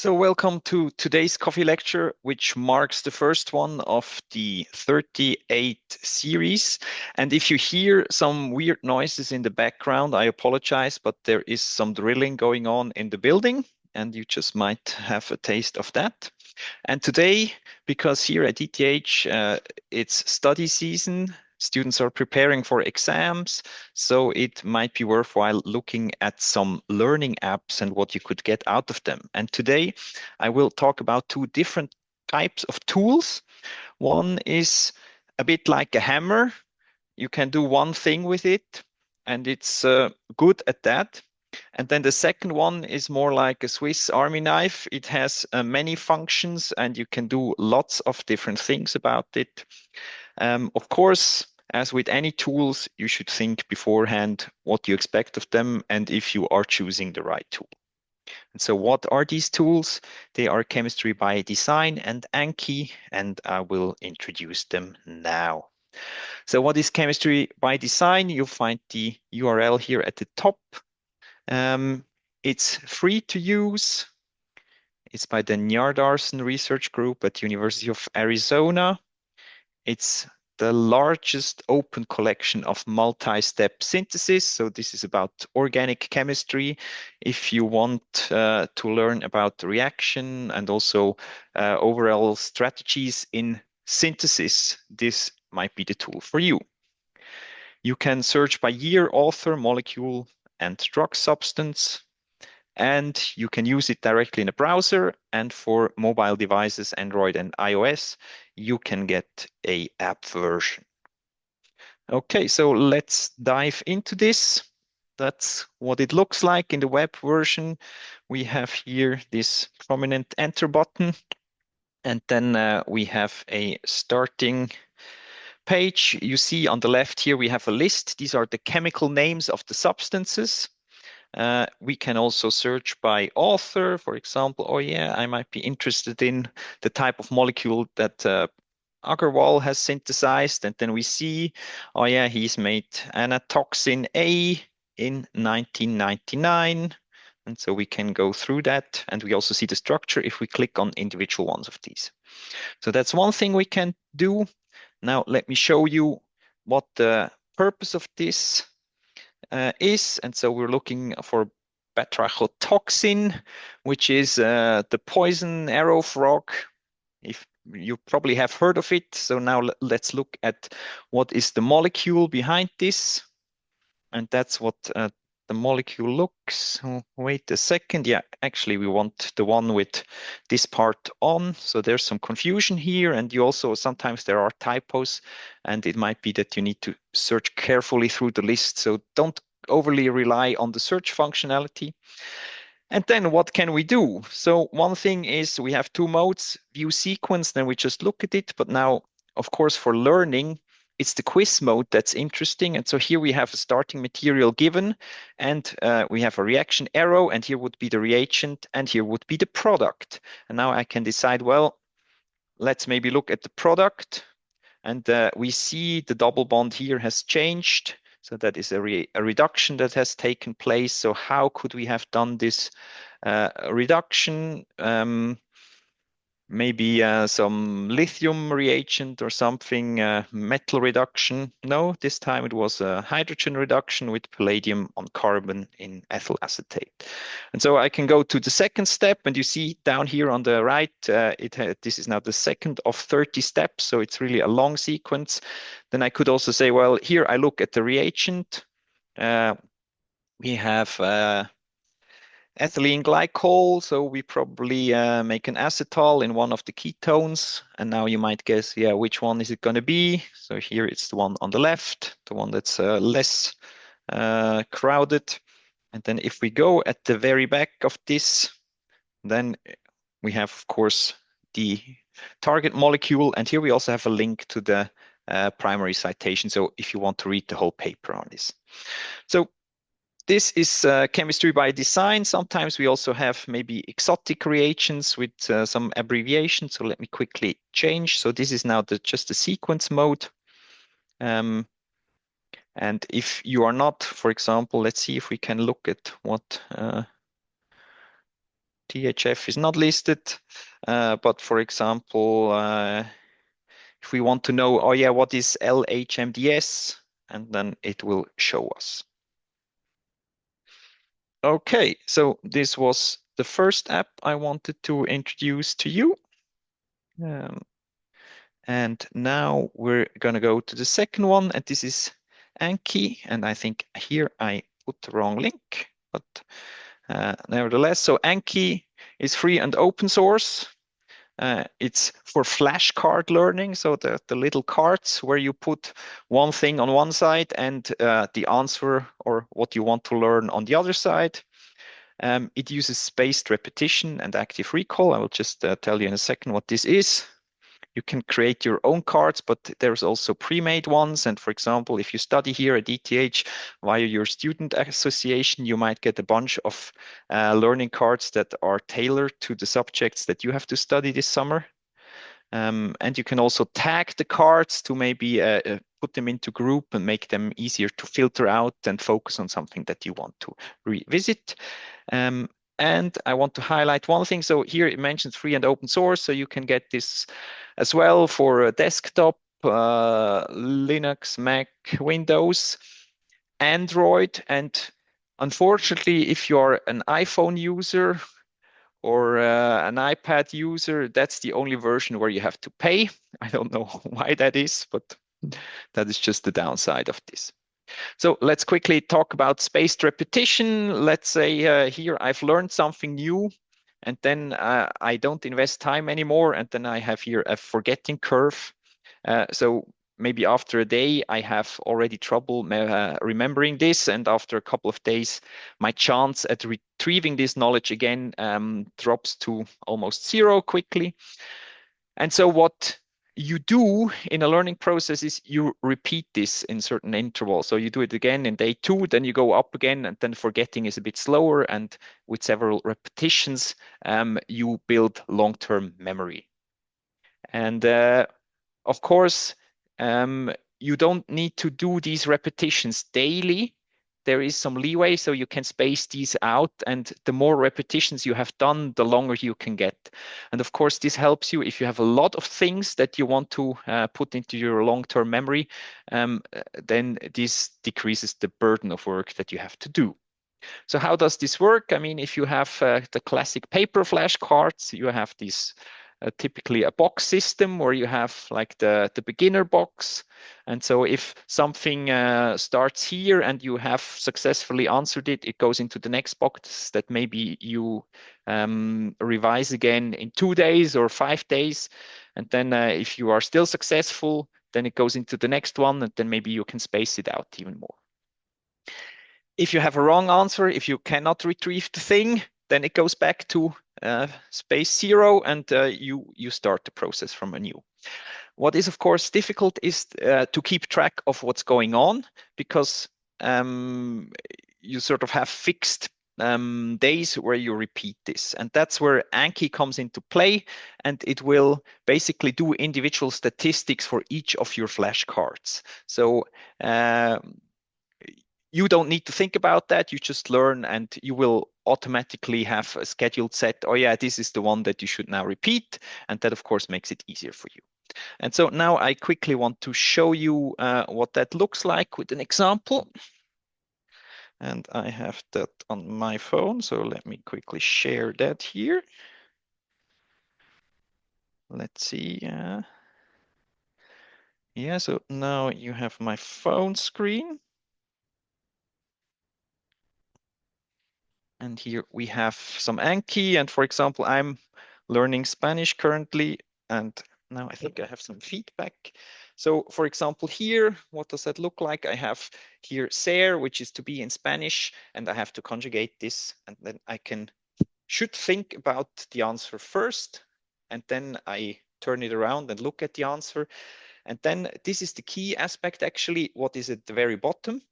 So welcome to today's coffee lecture, which marks the first one of the 38 series. And if you hear some weird noises in the background, I apologize, but there is some drilling going on in the building, and you just might have a taste of that. And today, because here at ETH, it's study season, students are preparing for exams, so it might be worthwhile looking at some learning apps and what you could get out of them. And today, I will talk about two different types of tools. One is a bit like a hammer. You can do one thing with it, and it's good at that. And then the second one is more like a Swiss Army knife. It has many functions and you can do lots of different things about it. Of course, as with any tools, you should think beforehand what you expect of them and if you are choosing the right tool. And so what are these tools? They are Chemistry by Design and Anki, and I will introduce them now. So what is Chemistry by Design? You'll find the URL here at the top. It's free to use. It's by the Nyardarsen Research Group at University of Arizona. It's the largest open collection of multi-step synthesis. So this is about organic chemistry. If you want to learn about the reaction and also overall strategies in synthesis, this might be the tool for you. You can search by year, author, molecule, and drug substance. And you can use it directly in a browser. And for mobile devices, Android and iOS, you can get a app version. Okay, so let's dive into this. That's what it looks like in the web version. We have here this prominent enter button. And then we have a starting page. You see on the left here, we have a list. These are the chemical names of the substances. We can also search by author, for example. Oh yeah, I might be interested in the type of molecule that Agarwal has synthesized. And then we see, oh yeah, he's made anatoxin A in 1999. And so we can go through that. And we also see the structure if we click on individual ones of these. So that's one thing we can do. Now, let me show you what the purpose of this is. And so we're looking for batrachotoxin, which is the poison arrow frog. If you probably have heard of it. So now let's look at what is the molecule behind this. And that's what the molecule looks. Oh, wait a second. Yeah, actually, we want the one with this part on. So there's some confusion here. And you also, sometimes there are typos, and it might be that you need to search carefully through the list. So don't overly rely on the search functionality. And then what can we do? So one thing is we have two modes, view sequence, then we just look at it. But now, of course, for learning, it's the quiz mode that's interesting. And so here we have a starting material given, and we have a reaction arrow, and here would be the reagent, and here would be the product. And now I can decide, well, let's maybe look at the product. And we see the double bond here has changed. So that is a reduction that has taken place. So how could we have done this reduction? Maybe some lithium reagent or something, metal reduction. No, this time it was a hydrogen reduction with palladium on carbon in ethyl acetate. And so I can go to the second step, and you see down here on the right, this is now the second of 30 steps, so it's really a long sequence. Then I could also say, well, here I look at the reagent. We have ethylene glycol, so we probably make an acetal in one of the ketones. And now you might guess, yeah, which one is it going to be? So here it's the one on the left, the one that's less crowded. And then if we go at the very back of this, then we have, of course, the target molecule. And here we also have a link to the primary citation. So if you want to read the whole paper on this. So this is chemistry by design. Sometimes we also have maybe exotic reagents with some abbreviation. So let me quickly change. So this is now just the sequence mode. And if you are not, for example, let's see if we can look at what THF is not listed, but for example, if we want to know, oh yeah, what is LHMDS, and then it will show us. Okay, so this was the first app I wanted to introduce to you. Um, and now we're going to go to the second one, and this is Anki. And I think here I put the wrong link, but nevertheless, so Anki is free and open source. It's for flashcard learning, so the little cards where you put one thing on one side and the answer or what you want to learn on the other side. It uses spaced repetition and active recall. I will just tell you in a second what this is. You can create your own cards, but there's also pre-made ones. And for example, if you study here at ETH via your student association, you might get a bunch of learning cards that are tailored to the subjects that you have to study this summer. And you can also tag the cards to maybe put them into group and make them easier to filter out and focus on something that you want to revisit. And I want to highlight one thing. So here it mentions free and open source. So you can get this as well for a desktop, Linux, Mac, Windows, Android. And unfortunately, if you are an iPhone user or an iPad user, that's the only version where you have to pay. I don't know why that is, but that is just the downside of this. So let's quickly talk about spaced repetition. Let's say here I've learned something new and then I don't invest time anymore. And then I have here a forgetting curve. So maybe after a day, I have already trouble remembering this. And after a couple of days, my chance at retrieving this knowledge again drops to almost zero quickly. And so what you do in a learning process is you repeat this in certain intervals. So you do it again in day 2, then you go up again, and then forgetting is a bit slower. And with several repetitions, you build long-term memory. And of course, you don't need to do these repetitions daily. There is some leeway, so you can space these out. And the more repetitions you have done, the longer you can get. And of course, this helps you if you have a lot of things that you want to put into your long-term memory, then this decreases the burden of work that you have to do. So how does this work? I mean, if you have the classic paper flashcards, you have this typically a box system where you have like the beginner box. And so if something starts here and you have successfully answered it, it goes into the next box that maybe you revise again in 2 days or 5 days. And then if you are still successful, then it goes into the next one, and then maybe you can space it out even more. If you have a wrong answer, if you cannot retrieve the thing, then it goes back to space 0, and you start the process from anew. What is, of course, difficult is to keep track of what's going on, because you sort of have fixed days where you repeat this. And that's where Anki comes into play, and it will basically do individual statistics for each of your flashcards. So you don't need to think about that. You just learn, and you will automatically have a scheduled set. Oh yeah, this is the one that you should now repeat. And that, of course, makes it easier for you. And so now I quickly want to show you what that looks like with an example. And I have that on my phone. So let me quickly share that here. Let's see. Yeah, so now you have my phone screen. And here we have some Anki. And for example, I'm learning Spanish currently. And now I think I have some feedback. So for example, here, what does that look like? I have here ser, which is to be in Spanish, and I have to conjugate this. And then I should think about the answer first. And then I turn it around and look at the answer. And then this is the key aspect, actually, what is at the very bottom,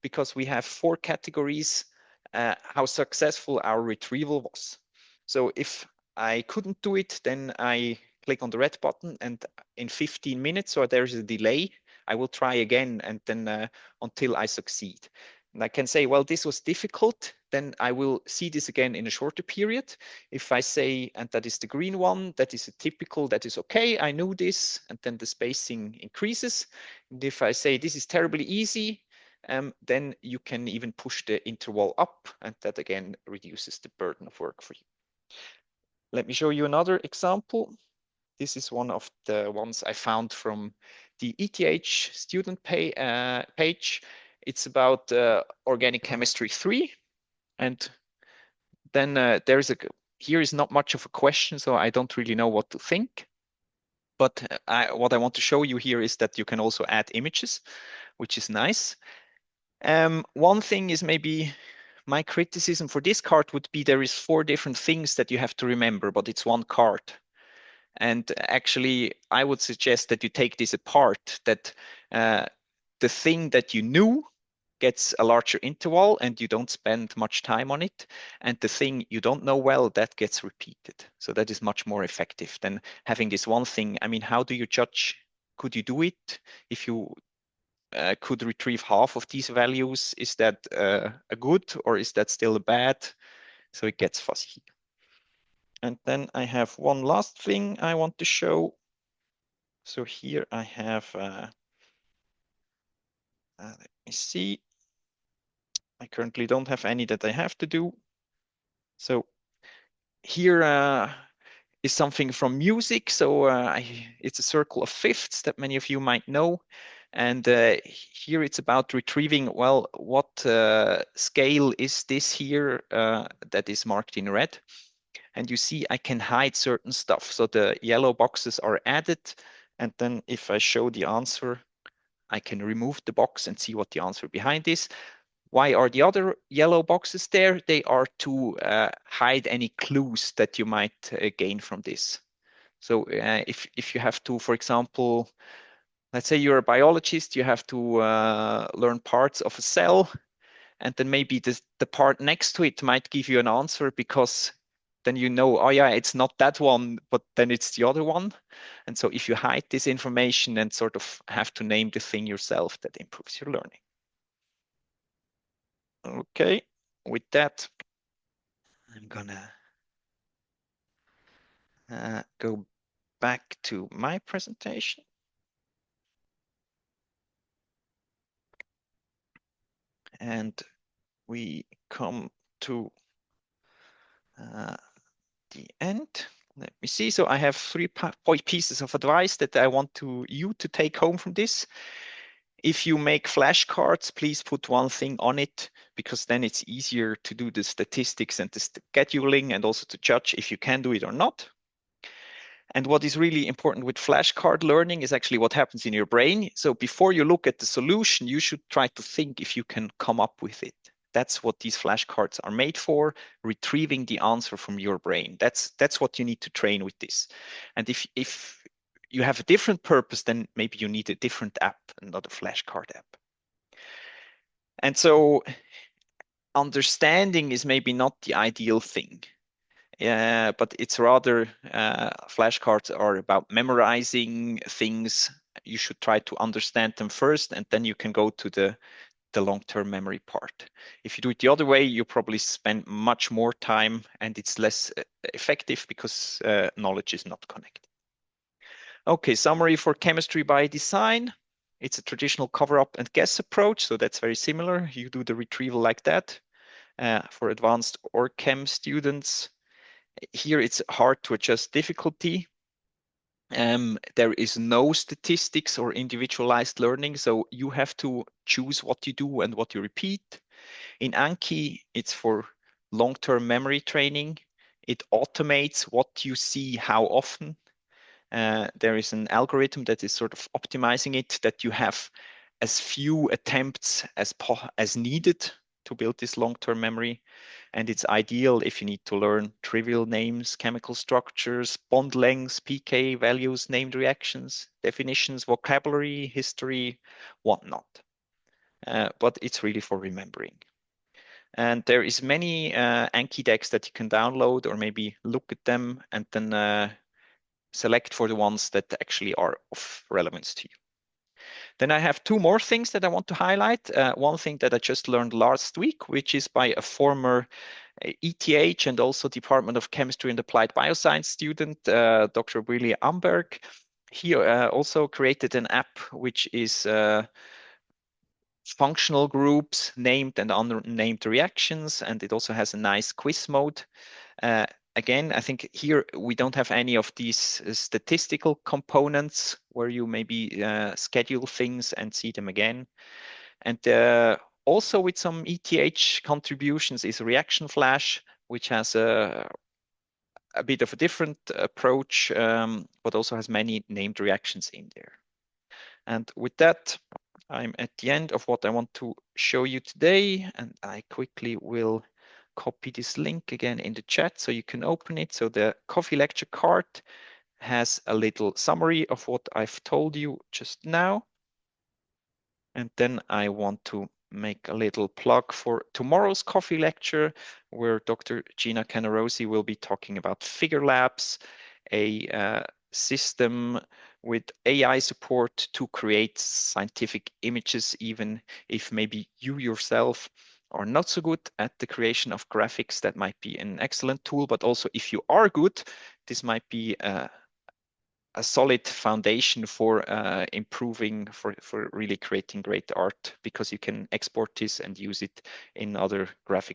because we have 4 categories, how successful our retrieval was. So if I couldn't do it, then I click on the red button, and in 15 minutes, or there's a delay, I will try again, and then until I succeed. And I can say, well, this was difficult, then I will see this again in a shorter period. If I say, and that is the green one, that is a typical, that is okay, I knew this, and then the spacing increases. And if I say this is terribly easy, then you can even push the interval up, and that again reduces the burden of work for you. Let me show you another example. This is one of the ones I found from the ETH student page. It's about organic chemistry 3. And then here is not much of a question, so I don't really know what to think. But what I want to show you here is that you can also add images, which is nice. One thing is maybe my criticism for this card would be there is 4 different things that you have to remember, but it's one card. And actually, I would suggest that you take this apart, that the thing that you knew gets a larger interval and you don't spend much time on it. And the thing you don't know well, that gets repeated. So that is much more effective than having this one thing. I mean, how do you judge? Could you do it? If you could retrieve half of these values, is that a good or is that still a bad? So it gets fuzzy. And then I have one last thing I want to show. So here I have, let me see. I currently don't have any that I have to do. So here is something from music. So it's a circle of fifths that many of you might know. And here it's about retrieving, well, what scale is this here that is marked in red? And you see I can hide certain stuff. So the yellow boxes are added. And then if I show the answer, I can remove the box and see what the answer behind is. Why are the other yellow boxes there? They are to hide any clues that you might gain from this. So if you have to, for example, let's say you're a biologist, you have to learn parts of a cell, and then maybe the part next to it might give you an answer because then you know, oh yeah, it's not that one, but then it's the other one. And so if you hide this information and sort of have to name the thing yourself, that improves your learning. Okay, with that, I'm gonna go back to my presentation. And we come to the end. Let me see. So I have 3 pieces of advice that I want you to take home from this. If you make flashcards, please put one thing on it because then it's easier to do the statistics and the scheduling and also to judge if you can do it or not. And what is really important with flashcard learning is actually what happens in your brain. So before you look at the solution, you should try to think if you can come up with it. That's what these flashcards are made for, retrieving the answer from your brain. That's what you need to train with this. And if you have a different purpose, then maybe you need a different app, not a flashcard app. And so understanding is maybe not the ideal thing. But it's rather flashcards are about memorizing things. You should try to understand them first, and then you can go to the long-term memory part. If you do it the other way, you probably spend much more time and it's less effective because knowledge is not connected. Okay, summary for chemistry by design. It's a traditional cover-up and guess approach, so that's very similar. You do the retrieval like that. For advanced or chem students, here it's hard to adjust difficulty. There is no statistics or individualized learning, so you have to choose what you do and what you repeat. In Anki, it's for long-term memory training. It automates what you see how often. There is an algorithm that is sort of optimizing it, that you have as few attempts as needed to build this long-term memory. And it's ideal if you need to learn trivial names, chemical structures, bond lengths, pK values, named reactions, definitions, vocabulary, history, whatnot. But it's really for remembering. And there is many Anki decks that you can download or maybe look at them and then select for the ones that actually are of relevance to you. Then I have two more things that I want to highlight. One thing that I just learned last week, which is by a former ETH and also Department of Chemistry and Applied Bioscience student, Dr. Willy Amberg. He also created an app which is functional groups, named and unnamed reactions, and it also has a nice quiz mode. Again, I think here we don't have any of these statistical components where you maybe schedule things and see them again. And also with some ETH contributions is Reaction Flash, which has a bit of a different approach, but also has many named reactions in there. And with that, I'm at the end of what I want to show you today, and I quickly will copy this link again in the chat so you can open it. So the coffee lecture card has a little summary of what I've told you just now. And then I want to make a little plug for tomorrow's coffee lecture, where Dr. Gina Canarosi will be talking about Figure Labs, a system with AI support to create scientific images, even if maybe you yourself are not so good at the creation of graphics. That might be an excellent tool, but also if you are good, this might be a solid foundation for improving, for really creating great art, because you can export this and use it in other graphic